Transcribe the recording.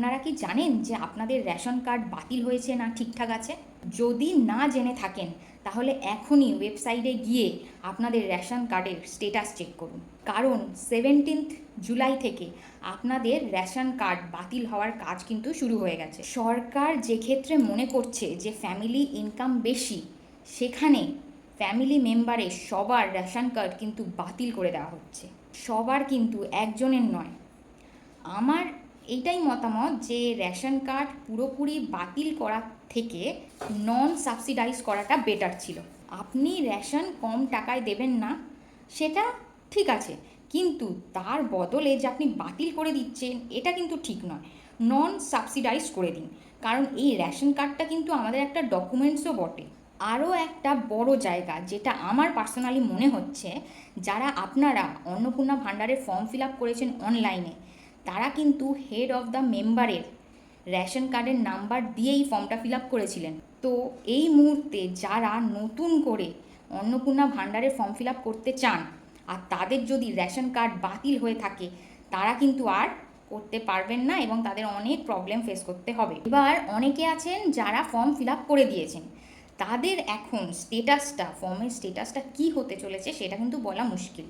আপনারা কি জানেন যে আপনাদের রেশন কার্ড বাতিল হয়েছে না ঠিকঠাক আছে? যদি না জেনে থাকেন তাহলে এখনই ওয়েবসাইটে গিয়ে আপনাদের রেশন কার্ডের স্টেটাস চেক করুন, কারণ 17 জুলাই থেকে আপনাদের রেশন কার্ড বাতিল হওয়ার কাজ কিন্তু শুরু হয়ে গেছে। সরকার যে ক্ষেত্রে মনে করছে যে ফ্যামিলি ইনকাম বেশি, সেখানে ফ্যামিলি মেম্বারের সবার রেশন কার্ড কিন্তু বাতিল করে দেওয়া হচ্ছে। সবার কিন্তু, একজনের নয়। আমার এইটাই মতামত যে রেশন কার্ড পুরোপুরি বাতিল করা থেকে নন সাবসিডাইজ করাটা বেটার ছিল। আপনি রেশন কম টাকায় দেবেন না, সেটা ঠিক আছে, কিন্তু তার বদলে যে আপনি বাতিল করে দিচ্ছেন এটা কিন্তু ঠিক নয়। নন সাবসিডাইজ করে দিন, কারণ এই রেশন কার্ডটা কিন্তু আমাদের একটা ডকুমেন্টসও বটে। আরও একটা বড় জায়গা যেটা আমার পার্সোনালি মনে হচ্ছে, যারা আপনারা অন্নপূর্ণা ভাণ্ডারের ফর্ম ফিল আপ করেছেন অনলাইনে, তারা কিন্তু হেড অফ দ্য মেম্বারের রেশন কার্ডের নাম্বার দিয়েই ফর্মটা ফিল আপ করেছিলেন। তো এই মুহূর্তে যারা নতুন করে অন্নপূর্ণা ভাণ্ডারের ফর্ম ফিল আপ করতে চান আর তাদের যদি রেশন কার্ড বাতিল হয়ে থাকে, তারা কিন্তু আর করতে পারবেন না এবং তাদের অনেক প্রবলেম ফেস করতে হবে। এবার অনেকে আছেন যারা ফর্ম ফিল আপ করে দিয়েছেন, তাদের এখন স্টেটাসটা, ফর্মের স্টেটাসটা কী হতে চলেছে সেটা কিন্তু বলা মুশকিল।